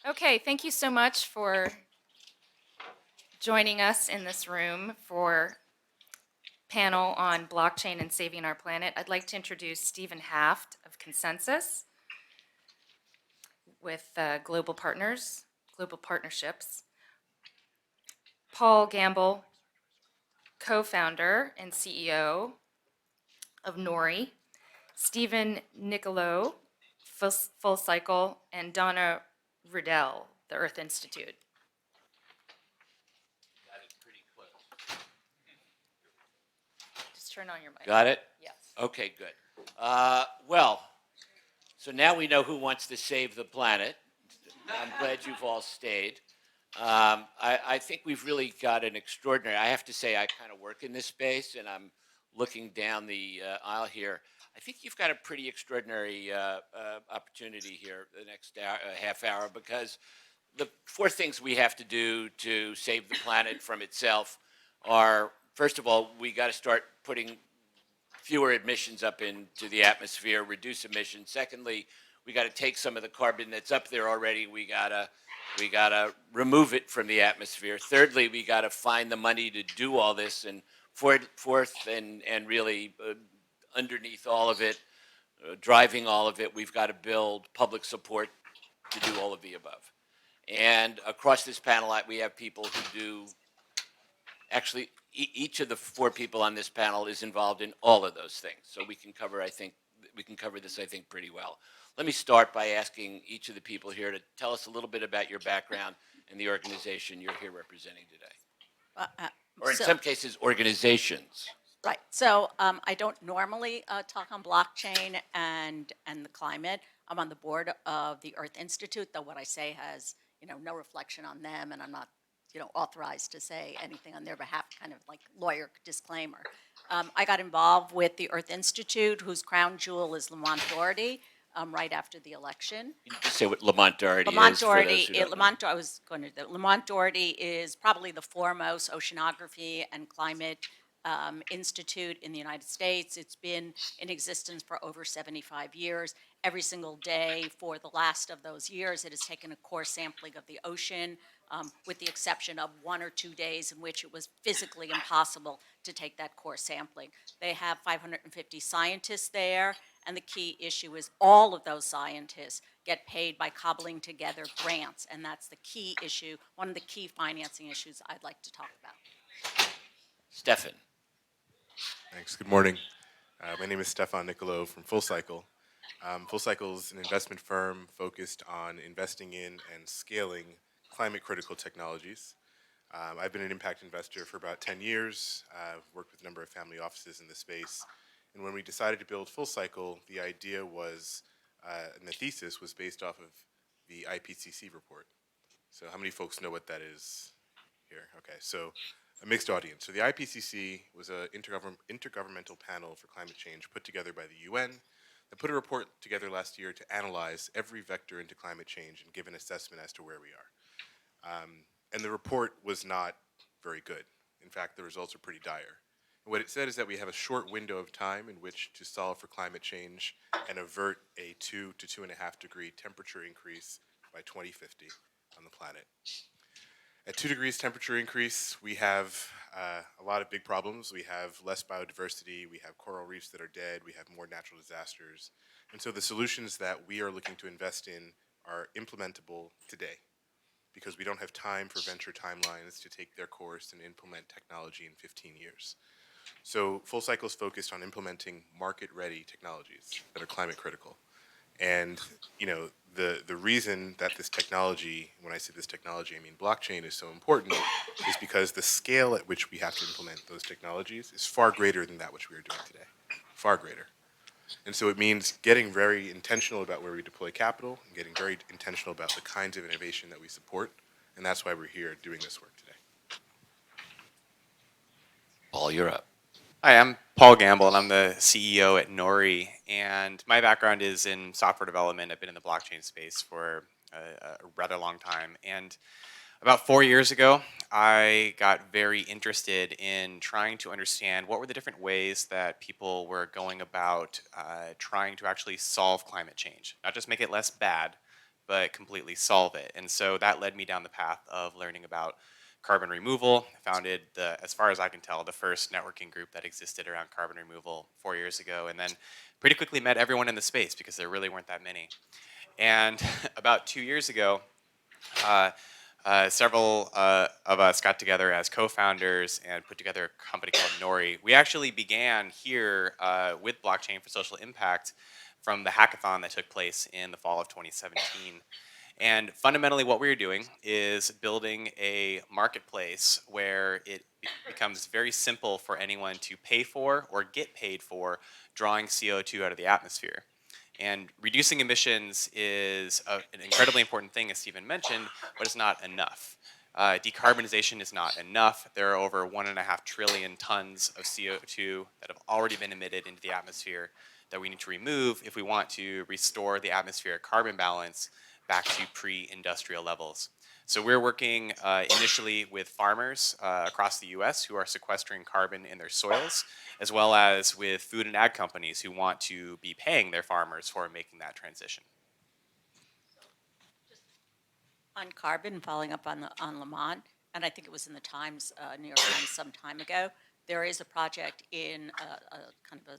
Okay, thank you so much for joining us in this room for panel on blockchain and saving our planet. I'd like to introduce Stephan Haft of ConsenSys with Global Partnerships. Paul Gambill, co-founder and CEO of Nori. Stephen Nicoleau, Fullcycle, and Donna Redel, the Earth Institute. Got it pretty close. Just turn on your mic. Got it? Yes. Okay, good. So now we know who wants to save the planet. I'm glad you've all stayed. I think we've really got an extraordinary, I have to say, I kind of work in this space and I'm looking down the aisle here. I think you've got a pretty extraordinary opportunity here the next half hour, because the four things we have to do to save the planet from itself are, first of all, we got to start putting fewer emissions up into the atmosphere, reduce emissions. Secondly, we got to take some of the carbon that's up there already. We gotta remove it from the atmosphere. Thirdly, we got to find the money to do all this. And fourth, and really underneath all of it, driving all of it, we've got to build public support to do all of the above. And across this panel, we have people who do, actually, each of the four people on this panel is involved in all of those things. So we can cover, this, I think, pretty well. Let me start by asking each of the people here to tell us a little bit about your background and the organization you're here representing today. Or in some cases, organizations. Right. So I don't normally talk on blockchain and the climate. I'm on the board of the Earth Institute, though what I say has no reflection on them, and I'm not authorized to say anything on their behalf. Kind of like lawyer disclaimer. I got involved with the Earth Institute, whose crown jewel is Lamont Doherty. Right after the election. Can you just say what Lamont Doherty Lamont is? Doherty, Lamont Doherty is probably the foremost oceanography and climate institute in the United States. It's been in existence for over 75 years. Every single day for the last of those years, it has taken a core sampling of the ocean, with the exception of 1 or 2 days in which it was physically impossible to take that core sampling. They have 550 scientists there, and the key issue is all of those scientists get paid by cobbling together grants, and that's the key issue, one of the key financing issues I'd like to talk about. Stephan. Thanks. Good morning. My name is Stephan Nicoleau from Fullcycle. Fullcycle is an investment firm focused on investing in and scaling climate-critical technologies. I've been an impact investor for about 10 years. I've worked with a number of family offices in the space. And when we decided to build Fullcycle, the idea was, and the thesis was based off of the IPCC report. So how many folks know what that is here? Okay, so a mixed audience. So the IPCC was an intergovernmental panel for climate change put together by the UN that put a report together last year to analyze every vector into climate change and give an assessment as to where we are. And the report was not very good. In fact, the results are pretty dire. And what it said is that we have a short window of time in which to solve for climate change and avert a 2 to 2.5 degree temperature increase by 2050 on the planet. At 2 degrees temperature increase, we have a lot of big problems. We have less biodiversity, we have coral reefs that are dead, we have more natural disasters. And so the solutions that we are looking to invest in are implementable today, because we don't have time for venture timelines to take their course and implement technology in 15 years. So Fullcycle is focused on implementing market-ready technologies that are climate critical. And the reason that this technology, when I say this technology, I mean blockchain, is so important is because the scale at which we have to implement those technologies is far greater than that which we are doing today, far greater. And so it means getting very intentional about where we deploy capital and getting very intentional about the kinds of innovation that we support. And that's why we're here doing this work today. Paul, you're up. Hi, I'm Paul Gambill, and I'm the CEO at Nori. And my background is in software development. I've been in the blockchain space for a rather long time. And about 4 years ago, I got very interested in trying to understand what were the different ways that people were going about trying to actually solve climate change. Not just make it less bad, but completely solve it. And so that led me down the path of learning about carbon removal. I founded as far as I can tell, the first networking group that existed around carbon removal 4 years ago, and then pretty quickly met everyone in the space because there really weren't that many. And about 2 years ago, several of us got together as co-founders and put together a company called Nori. We actually began here with Blockchain for Social Impact from the hackathon that took place in the fall of 2017. And fundamentally what we're doing is building a marketplace where it becomes very simple for anyone to pay for or get paid for drawing CO2 out of the atmosphere. And reducing emissions is an incredibly important thing, as Stephen mentioned, but it's not enough. Decarbonization is not enough. There are over 1.5 trillion tons of CO2 that have already been emitted into the atmosphere that we need to remove if we want to restore the atmospheric carbon balance back to pre-industrial levels. So we're working initially with farmers across the US who are sequestering carbon in their soils, as well as with food and ag companies who want to be paying their farmers for making that transition. On carbon, following up on Lamont, and I think it was in the Times, New York Times some time ago, there is a project in a kind of a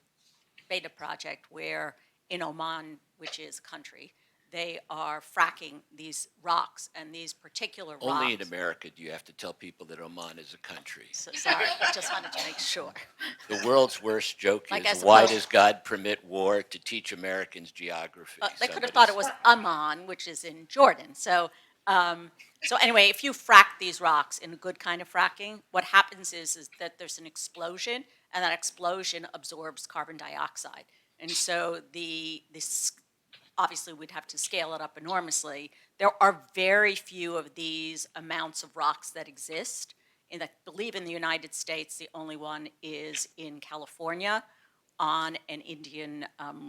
beta project where in Oman, which is a country, they are fracking these rocks, and these particular rocks. Only in America do you have to tell people that Oman is a country. So, sorry, I just wanted to make sure. The world's worst joke Like, is, as why opposed- does God permit war to teach Americans geography? They could have thought it was Amman, which is in Jordan. So anyway, if you frack these rocks in a good kind of fracking, what happens is that there's an explosion, and that explosion absorbs carbon dioxide. And so this obviously we'd have to scale it up enormously. There are very few of these amounts of rocks that exist. And I believe in the United States, the only one is in California on an Indian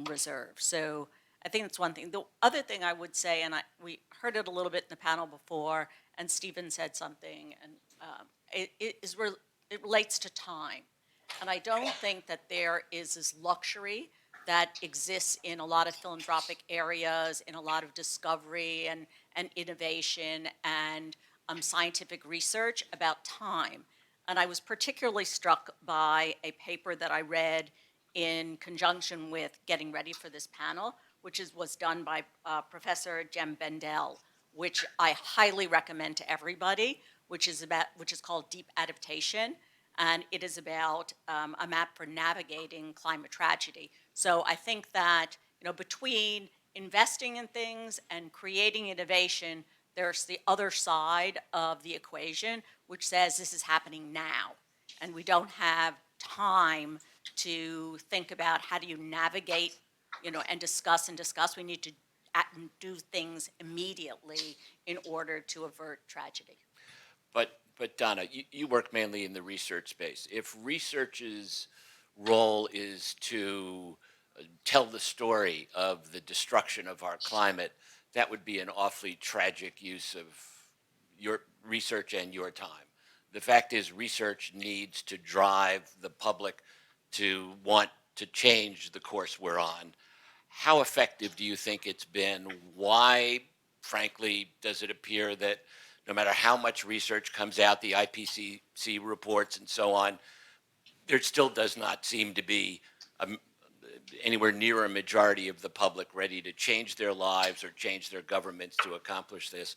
reserve. So I think that's one thing. The other thing I would say, and we heard it a little bit in the panel before, and Stephen said something, and it relates to time. And I don't think that there is this luxury that exists in a lot of philanthropic areas, in a lot of discovery and innovation and scientific research about time. And I was particularly struck by a paper that I read in conjunction with getting ready for this panel, which was done by Professor Gambill, which I highly recommend to everybody, which is called Deep Adaptation, and it is about a map for navigating climate tragedy. So I think that between investing in things and creating innovation, there's the other side of the equation, which says this is happening now, and we don't have time to think about how do you navigate, and discuss. We need to do things immediately in order to avert tragedy. But Donna, you work mainly in the research space. If research's role is to tell the story of the destruction of our climate, that would be an awfully tragic use of your research and your time. The fact is, research needs to drive the public to want to change the course we're on. How effective do you think it's been? Why, frankly, does it appear that no matter how much research comes out, the IPCC reports and so on, there still does not seem to be anywhere near a majority of the public ready to change their lives or change their governments to accomplish this?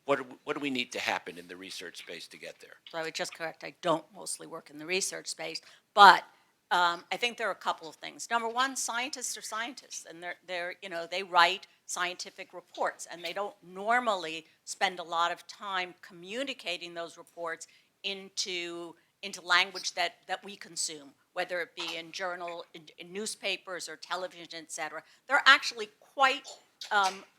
What do we need to happen in the research space to get there? So I would just correct, I don't mostly work in the research space, but I think there are a couple of things. Number one, scientists are scientists, and they write scientific reports, and they don't normally spend a lot of time communicating those reports into language that we consume, whether it be in in newspapers or television, et cetera. They're actually quite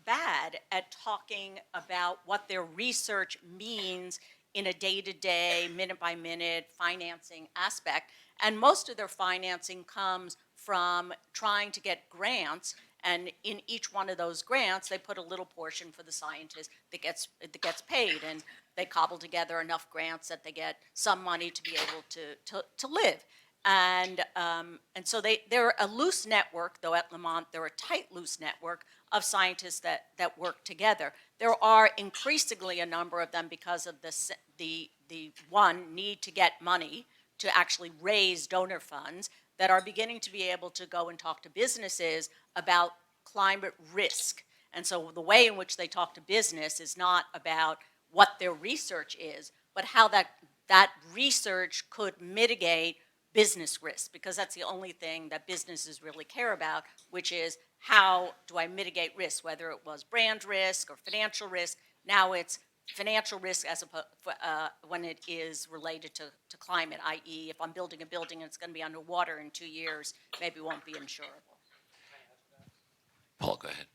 bad at talking about what their research means in a day-to-day, minute-by-minute financing aspect. And most of their financing comes from trying to get grants, and in each one of those grants, they put a little portion for the scientist that gets paid, and they cobble together enough grants that they get some money to be able to live. And so they're a loose network, though at Lamont they're a tight, loose network of scientists that work together. There are increasingly a number of them because of the one, need to get money to actually raise donor funds, that are beginning to be able to go and talk to businesses about climate risk. And so the way in which they talk to business is not about what their research is, but how that research could mitigate business risk, because that's the only thing that businesses really care about, which is how do I mitigate risk, whether it was brand risk or financial risk. Now it's financial risk as when it is related to climate, i.e. if I'm building a building and it's going to be underwater in 2 years, maybe it won't be insurable. Paul, go ahead.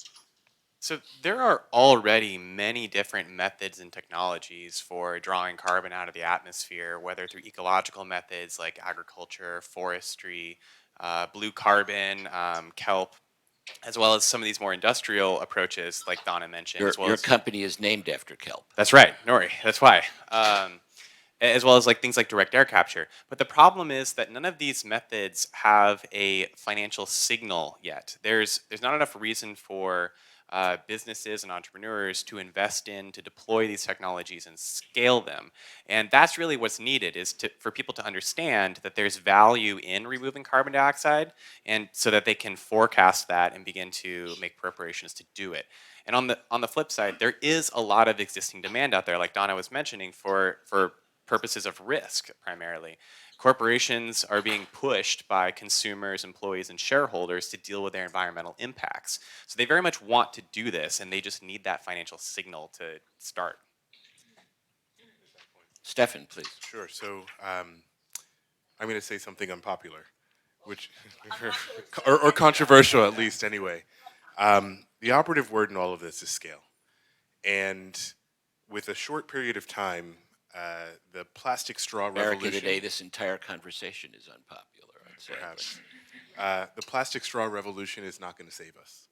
So there are already many different methods and technologies for drawing carbon out of the atmosphere, whether through ecological methods like agriculture, forestry, blue carbon, kelp, as well as some of these more industrial approaches like Donna mentioned. Your company is named after kelp. That's right, Nori. That's why. As well as like things like direct air capture. But the problem is that none of these methods have a financial signal yet. There's not enough reason for businesses and entrepreneurs to invest in, to deploy these technologies and scale them. And that's really what's needed, is for people to understand that there's value in removing carbon dioxide, and so that they can forecast that and begin to make preparations to do it. And on the flip side, there is a lot of existing demand out there, like Donna was mentioning, for purposes of risk primarily. Corporations are being pushed by consumers, employees, and shareholders to deal with their environmental impacts. So they very much want to do this, and they just need that financial signal to start. Stephan, please. Sure. So I'm going to say something unpopular, which or controversial at least anyway. The operative word in all of this is scale. And with a short period of time, the plastic straw America revolution. today, this entire conversation is unpopular, I'd say. Perhaps. The plastic straw revolution is not going to save us,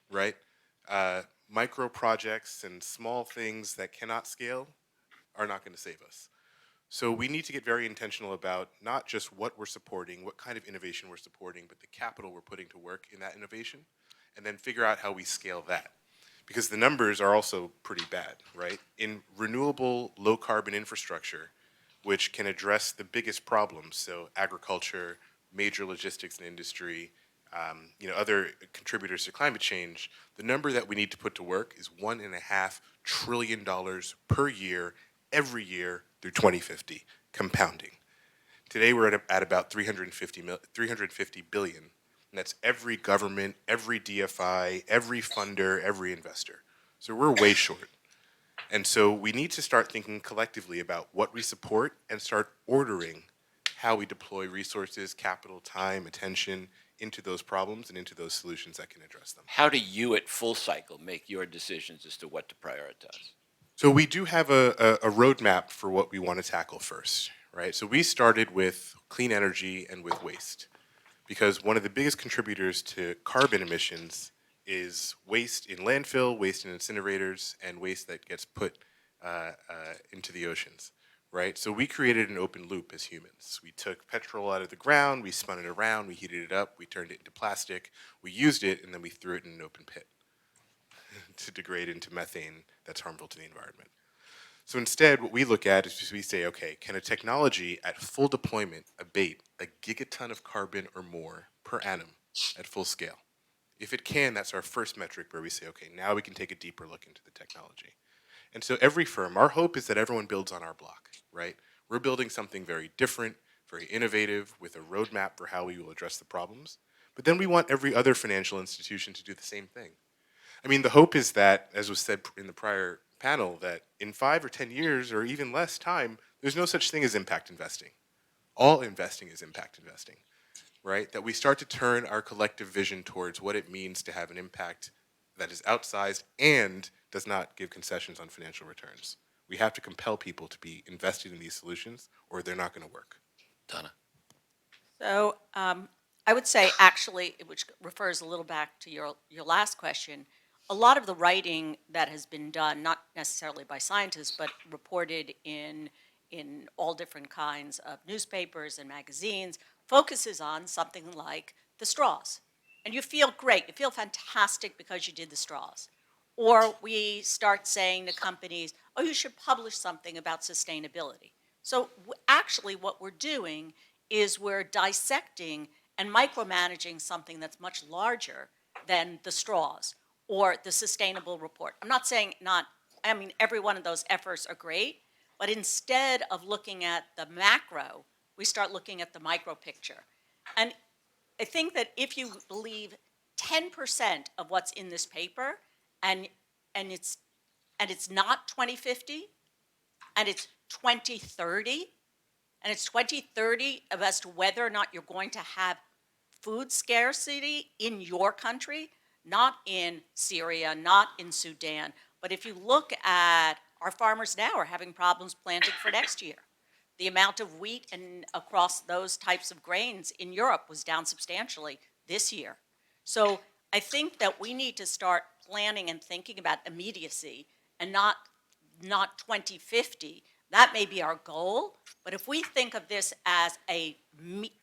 right? Micro projects and small things that cannot scale are not going to save us. So we need to get very intentional about not just what we're supporting, what kind of innovation we're supporting, but the capital we're putting to work in that innovation, and then figure out how we scale that. Because the numbers are also pretty bad, right? In renewable, low-carbon infrastructure, which can address the biggest problems, so agriculture, major logistics and industry, other contributors to climate change, the number that we need to put to work is $1.5 trillion per year, every year through 2050, compounding. Today we're at about 350 billion. And that's every government, every DFI, every funder, every investor. So we're way short. And so we need to start thinking collectively about what we support and start ordering how we deploy resources, capital, time, attention into those problems and into those solutions that can address them. How do you at Fullcycle make your decisions as to what to prioritize? So we do have a roadmap for what we want to tackle first, right? So we started with clean energy and with waste, because one of the biggest contributors to carbon emissions is waste in landfill, waste in incinerators, and waste that gets put into the oceans, right? So we created an open loop as humans. We took petrol out of the ground, we spun it around, we heated it up, we turned it into plastic, we used it, and then we threw it in an open pit to degrade into methane that's harmful to the environment. So instead, what we look at is just we say, okay, can a technology at full deployment abate a gigaton of carbon or more per annum at full scale? If it can, that's our first metric where we say, okay, now we can take a deeper look into the technology. And so every firm, our hope is that everyone builds on our block, right? We're building something very different, very innovative, with a roadmap for how we will address the problems. But then we want every other financial institution to do the same thing. I mean, the hope is that, as was said in the prior panel, that in 5 or 10 years or even less time, there's no such thing as impact investing. All investing is impact investing, right? That we start to turn our collective vision towards what it means to have an impact that is outsized and does not give concessions on financial returns. We have to compel people to be invested in these solutions, or they're not going to work. Donna. So I would say, actually, which refers a little back to your last question, a lot of the writing that has been done, not necessarily by scientists, but reported in all different kinds of newspapers and magazines, focuses on something like the straws. and you feel great, you feel fantastic because you did the straws. Or we start saying to companies, oh, you should publish something about sustainability. So actually what we're doing is we're dissecting and micromanaging something that's much larger than the straws or the sustainable report. I'm not saying I mean, every one of those efforts are great, but instead of looking at the macro, we start looking at the micro picture. And I think that if you believe 10% of what's in this paper, and and it's not 2050, and it's 2030, and it's 2030 as to whether or not you're going to have food scarcity in your country, not in Syria, not in Sudan. But if you look at our farmers now are having problems planting for next year. The amount of wheat and across those types of grains in Europe was down substantially this year. So I think that we need to start planning and thinking about immediacy and not 2050. That may be our goal, but if we think of this as a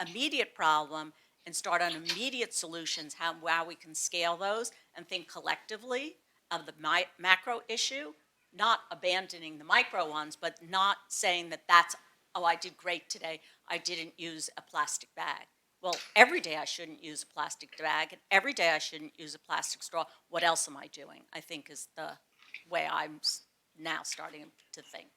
immediate problem and start on immediate solutions, how we can scale those and think collectively of the macro issue, not abandoning the micro ones, but not saying that that's, oh, I did great today, I didn't use a plastic bag. Well, every day I shouldn't use a plastic bag, and every day I shouldn't use a plastic straw. What else am I doing? I think is the way I'm now starting to think.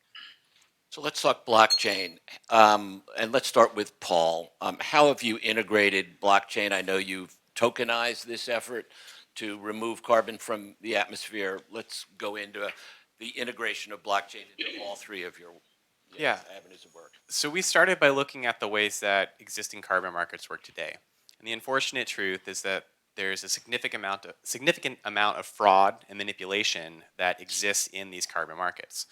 So let's talk blockchain, and let's start with Paul. How have you integrated blockchain? I know you've tokenized this effort to remove carbon from the atmosphere. Let's go into the integration of blockchain into all three of your avenues of work. So we started by looking at the ways that existing carbon markets work today. And the unfortunate truth is that there's a significant amount of fraud and manipulation that exists in these carbon markets.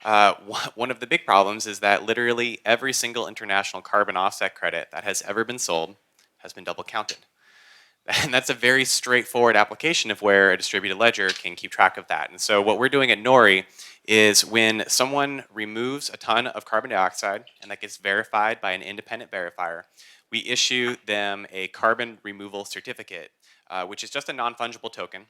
One of the big problems is that literally every single international carbon offset credit that has ever been sold has been double counted. And that's a very straightforward application of where a distributed ledger can keep track of that. And so what we're doing at Nori is when someone removes a ton of carbon dioxide and that gets verified by an independent verifier, we issue them a carbon removal certificate, which is just a non-fungible token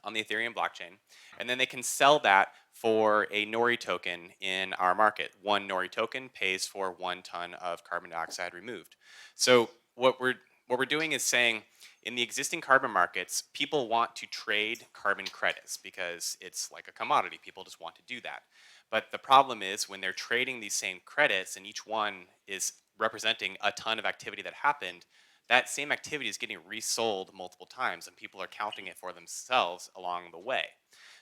on the Ethereum blockchain. And then they can sell that for a Nori token in our market. One Nori token pays for 1 ton of carbon dioxide removed. So what we're doing is saying, in the existing carbon markets, people want to trade carbon credits because it's like a commodity. People just want to do that. But the problem is when they're trading these same credits and each one is representing a ton of activity that happened, that same activity is getting resold multiple times and people are counting it for themselves along the way.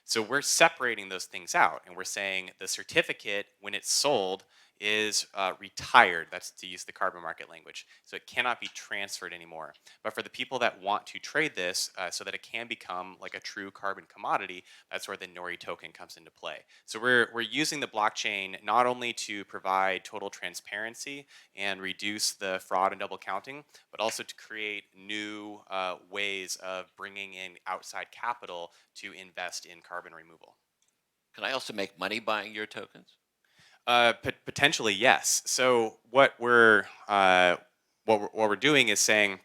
So we're separating those things out and we're saying the certificate, when it's sold, is retired. That's to use the carbon market language. So it cannot be transferred anymore. But for the people that want to trade this so that it can become like a true carbon commodity, that's where the Nori token comes into play. So we're using the blockchain not only to provide total transparency and reduce the fraud and double counting, but also to create new ways of bringing in outside capital to invest in carbon removal. Can I also make money buying your tokens? Potentially, yes. So what we're doing is saying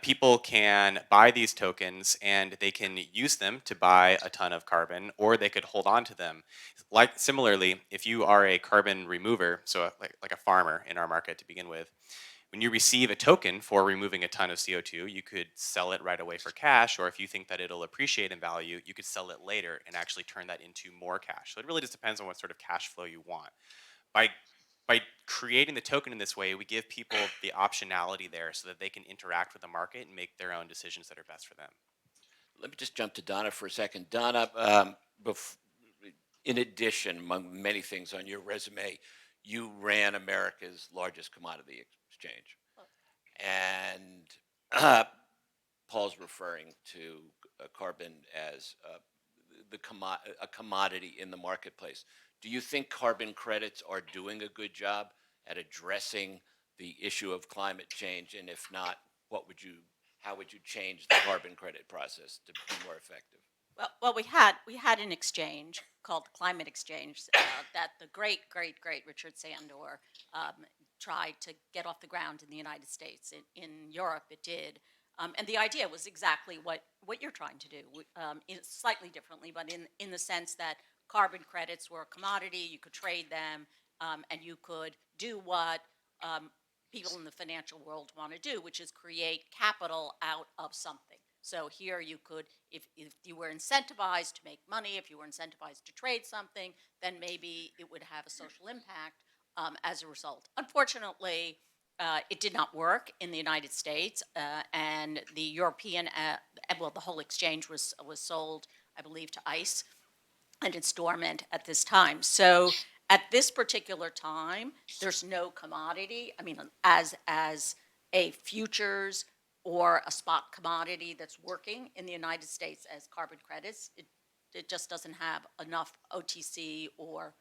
people can buy these tokens and they can use them to buy a ton of carbon, or they could hold on to them. Like similarly, if you are a carbon remover, so like a farmer in our market to begin with, when you receive a token for removing a ton of CO2, you could sell it right away for cash, or if you think that it'll appreciate in value, you could sell it later and actually turn that into more cash. So it really just depends on what sort of cash flow you want. By creating the token in this way, we give people the optionality there so that they can interact with the market and make their own decisions that are best for them. Let me just jump to Donna for a second. Donna, in addition, among many things on your resume, you ran America's largest commodity exchange. And Paul's referring to carbon as a commodity in the marketplace. Do you think carbon credits are doing a good job at addressing the issue of climate change? And if not, how would you change the carbon credit process to be more effective? Well, we had an exchange called the Climate Exchange that the great Richard Sandor tried to get off the ground in the United States. In Europe, it did. And the idea was exactly what you're trying to do, slightly differently, but in the sense that carbon credits were a commodity, you could trade them, and you could do what people in the financial world want to do, which is create capital out of something. So here you could, if you were incentivized to make money, if you were incentivized to trade something, then maybe it would have a social impact as a result. Unfortunately, it did not work in the United States, and the European, well, the whole exchange was sold, I believe, to ICE, and it's dormant at this time. So at this particular time, there's no commodity. I mean, as a futures or a spot commodity that's working in the United States as carbon credits, it just doesn't have enough OTC or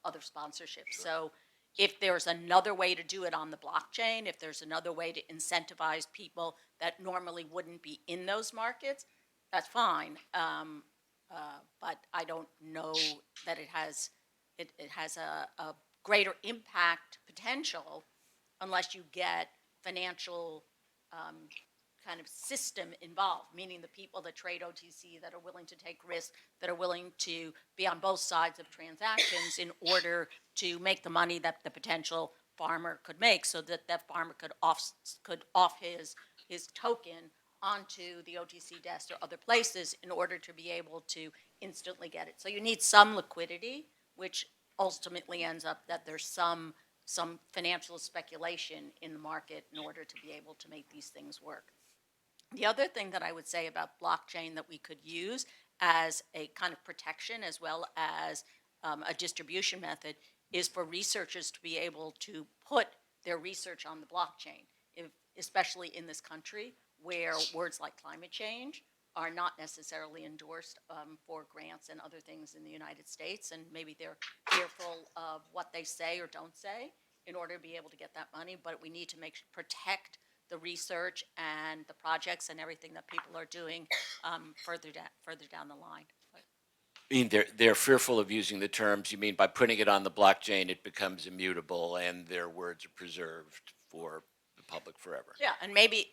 other sponsorship. Sure. So if there's another way to do it on the blockchain, if there's another way to incentivize people that normally wouldn't be in those markets, that's fine. But I don't know that it has a greater impact potential unless you get financial kind of system involved, meaning the people that trade OTC, that are willing to take risks, that are willing to be on both sides of transactions in order to make the money that the potential farmer could make, so that that farmer could off his token onto the OTC desk or other places in order to be able to instantly get it. So you need some liquidity, which ultimately ends up that there's some financial speculation in the market in order to be able to make these things work. The other thing that I would say about blockchain that we could use as a kind of protection as well as a distribution method is for researchers to be able to put their research on the blockchain, especially in this country where words like climate change are not necessarily endorsed for grants and other things in the United States, and maybe they're fearful of what they say or don't say in order to be able to get that money, but we need to protect the research and the projects and everything that people are doing further down the line. I mean, they're fearful of using the terms. You mean by putting it on the blockchain, it becomes immutable and their words are preserved for the public forever. Yeah, and maybe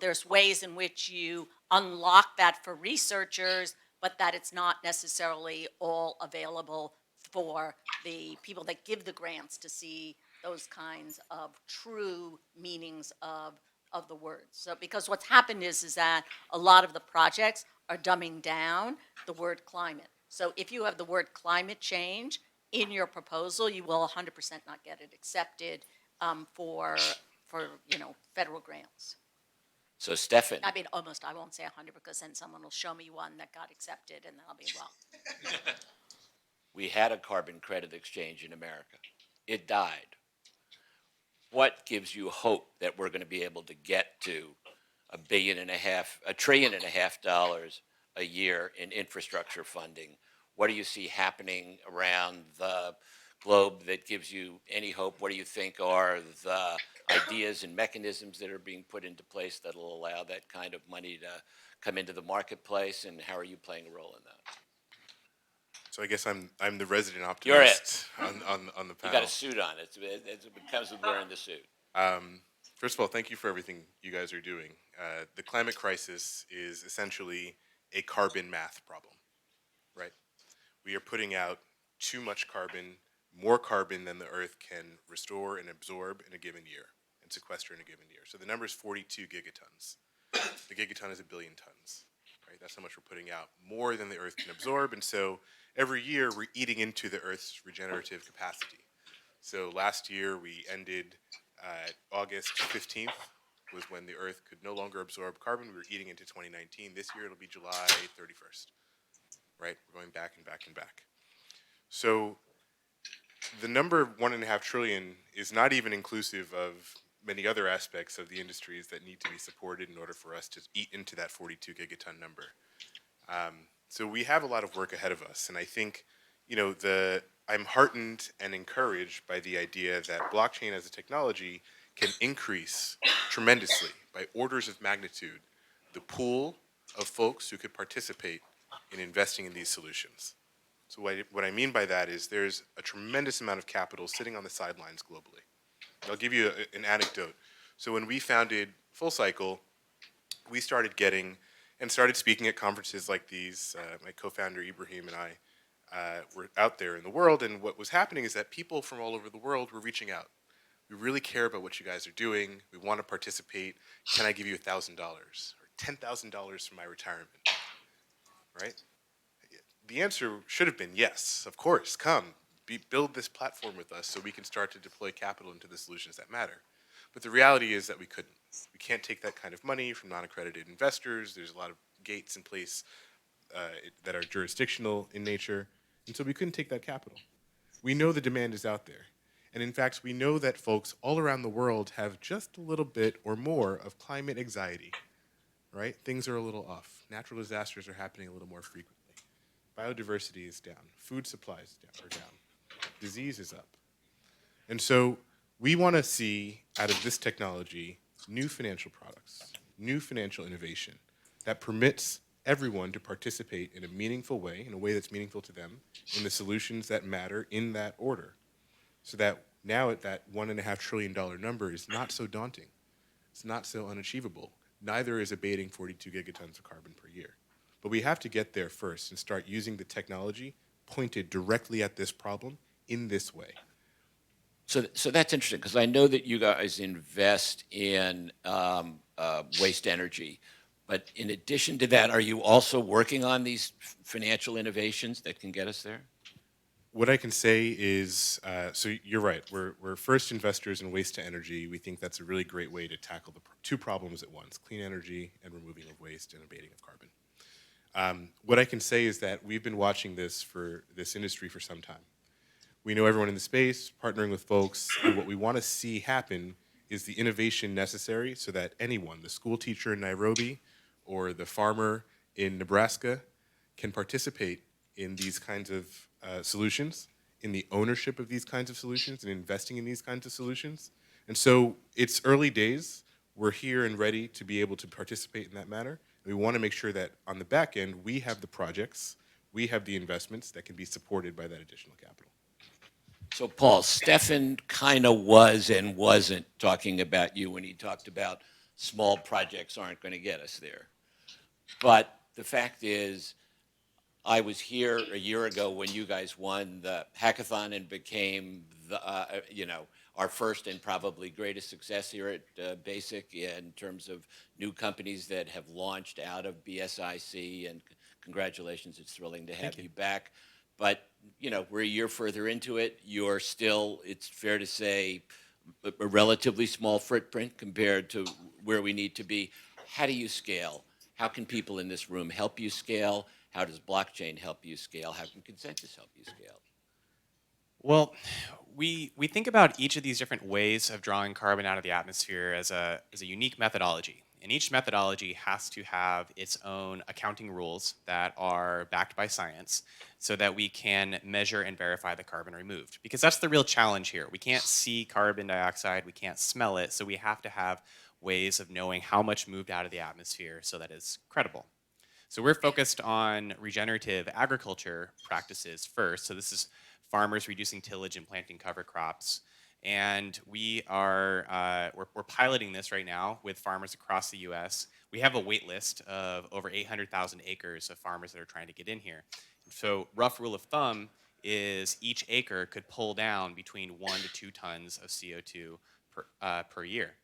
there's ways in which you unlock that for researchers, but that it's not necessarily all available for the people that give the grants to see those kinds of true meanings of the words. So because what's happened is that a lot of the projects are dumbing down the word climate. So if you have the word climate change in your proposal, you will 100% not get it accepted for federal grants. So Stephan, I mean, almost, I won't say 100 because then someone will show me one that got accepted and then I'll be, well. we had a carbon credit exchange in America. It died. What gives you hope that we're going to be able to get to $1.5 trillion a year in infrastructure funding? What do you see happening around the globe that gives you any hope? What do you think are the ideas and mechanisms that are being put into place that will allow that kind of money to come into the marketplace, and how are you playing a role in that? So I guess I'm the resident You're it. optimist on the You panel. got a suit on. It comes with wearing the suit. First of all, thank you for everything you guys are doing. The climate crisis is essentially a carbon math problem, right? We are putting out too much carbon, more carbon than the Earth can restore and absorb in a given year and sequester in a given year. So the number is 42 gigatons. The gigaton is 1 billion tons, right? That's how much we're putting out, more than the Earth can absorb. And so every year we're eating into the Earth's regenerative capacity. So last year we ended August 15th was when the Earth could no longer absorb carbon. We were eating into 2019. This year it'll be July 31st, right? We're going back and back and back. So the number 1.5 trillion is not even inclusive of many other aspects of the industries that need to be supported in order for us to eat into that 42 gigaton number. So we have a lot of work ahead of us, and I think, I'm heartened and encouraged by the idea that blockchain as a technology can increase tremendously, by orders of magnitude, the pool of folks who could participate in investing in these solutions. So what I mean by that is there's a tremendous amount of capital sitting on the sidelines globally. I'll give you an anecdote. So when we founded Fullcycle, we started getting and started speaking at conferences like these. My co-founder Ibrahim and I were out there in the world, and what was happening is that people from all over the world were reaching out. We really care about what you guys are doing. We want to participate. Can I give you $1,000 or $10,000 for my retirement? Right? The answer should have been yes, of course, come, build this platform with us so we can start to deploy capital into the solutions that matter. But the reality is that we couldn't. We can't take that kind of money from non-accredited investors. There's a lot of gates in place that are jurisdictional in nature, and so we couldn't take that capital. We know the demand is out there. And in fact, we know that folks all around the world have just a little bit or more of climate anxiety, right? Things are a little off. Natural disasters are happening a little more frequently. Biodiversity is down. Food supplies are down. Disease is up. And so we want to see out of this technology new financial products, new financial innovation that permits everyone to participate in a meaningful way, in a way that's meaningful to them, in the solutions that matter in that order. So that now at that $1.5 trillion number is not so daunting. It's not so unachievable. Neither is abating 42 gigatons of carbon per year. But we have to get there first and start using the technology pointed directly at this problem in this way. So that's interesting, because I know that you guys invest in waste energy. But in addition to that, are you also working on these financial innovations that can get us there? What I can say is, so you're right, we're first investors in waste to energy. We think that's a really great way to tackle the two problems at once, clean energy and removing of waste and abating of carbon. What I can say is that we've been watching this industry for some time. We know everyone in the space, partnering with folks, and what we want to see happen is the innovation necessary so that anyone, the school teacher in Nairobi or the farmer in Nebraska, can participate in these kinds of solutions, in the ownership of these kinds of solutions, and investing in these kinds of solutions. And so it's early days. We're here and ready to be able to participate in that manner. We want to make sure that on the back end, we have the projects, we have the investments that can be supported by that additional capital. So, Paul, Stephan kind of was and wasn't talking about you when he talked about small projects aren't going to get us there. But the fact is, I was here a year ago when you guys won the hackathon and became our first and probably greatest success here at Basic in terms of new companies that have launched out of BSIC. And congratulations, it's thrilling to have you back. But we're a year further into it. You're still, it's fair to say, a relatively small footprint compared to where we need to be. How do you scale? How can people in this room help you scale? How does blockchain help you scale? How can ConsenSys help you scale? Well, we think about each of these different ways of drawing carbon out of the atmosphere as a unique methodology. And each methodology has to have its own accounting rules that are backed by science so that we can measure and verify the carbon removed. Because that's the real challenge here. We can't see carbon dioxide, we can't smell it, so we have to have ways of knowing how much moved out of the atmosphere so that it's credible. So we're focused on regenerative agriculture practices first. So this is farmers reducing tillage and planting cover crops. And we are we're piloting this right now with farmers across the U.S. We have a wait list of over 800,000 acres of farmers that are trying to get in here. So rough rule of thumb is each acre could pull down between 1 to 2 tons of CO2 per year.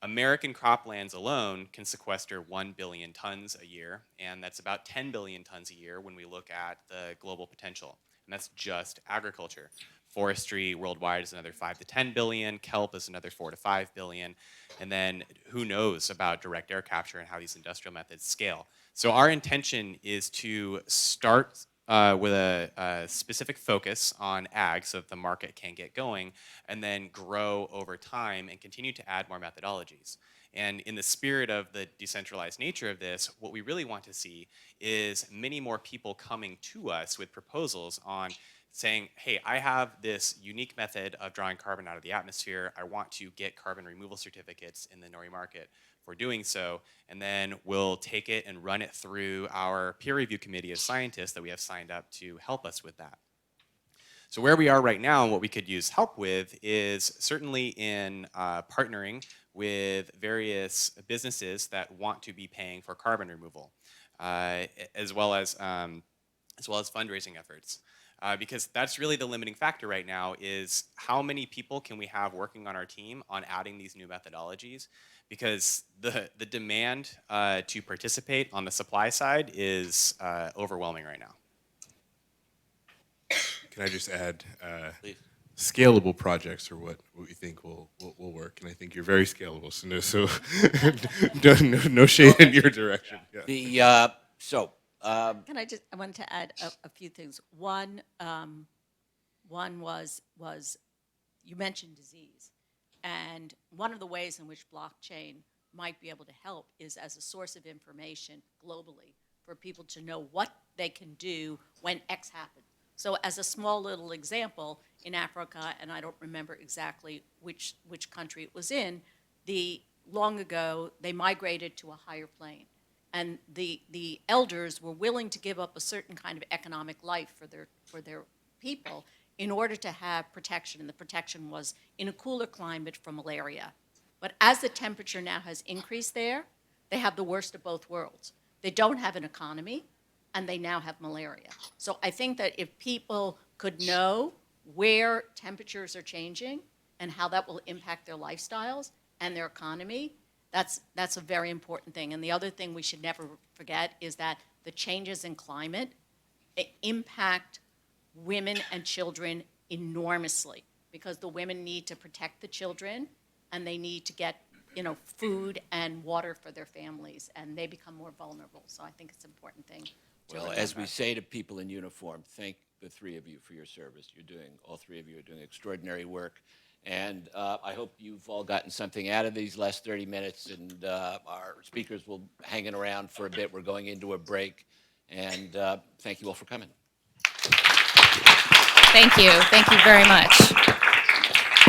American croplands alone can sequester 1 billion tons a year, and that's about 10 billion tons a year when we look at the global potential. And that's just agriculture. Forestry worldwide is another 5 to 10 billion. Kelp is another 4 to 5 billion. And then who knows about direct air capture and how these industrial methods scale. So our intention is to start with a specific focus on ag so that the market can get going, and then grow over time and continue to add more methodologies. And in the spirit of the decentralized nature of this, what we really want to see is many more people coming to us with proposals on saying, hey, I have this unique method of drawing carbon out of the atmosphere. I want to get carbon removal certificates in the Nori market for doing so. And then we'll take it and run it through our peer review committee of scientists that we have signed up to help us with that. So where we are right now and what we could use help with is certainly in partnering with various businesses that want to be paying for carbon removal, as well as fundraising efforts. Because that's really the limiting factor right now is how many people can we have working on our team on adding these new methodologies, because the demand to participate on the supply side is overwhelming right now. Can I just add, Please. scalable projects are what we think will work, and I think you're very scalable. So no shade in your direction. Yeah. Can I wanted to add a few things. One was you mentioned disease. And one of the ways in which blockchain might be able to help is as a source of information globally for people to know what they can do when X happens. So as a small little example, in Africa, and I don't remember exactly which country it was in, long ago, they migrated to a higher plane. And the elders were willing to give up a certain kind of economic life for their people in order to have protection. And the protection was in a cooler climate from malaria. But as the temperature now has increased there, they have the worst of both worlds. They don't have an economy, and they now have malaria. So I think that if people could know where temperatures are changing and how that will impact their lifestyles and their economy, that's a very important thing. And the other thing we should never forget is that the changes in climate impact women and children enormously, because the women need to protect the children and they need to get food and water for their families, and they become more vulnerable. So I think it's an important thing to Well, remember. as we say to people in uniform, thank the three of you for your service. All three of you are doing extraordinary work. And I hope you've all gotten something out of these last 30 minutes, and our speakers will hanging around for a bit. We're going into a break, and thank you all for coming. Thank you very much.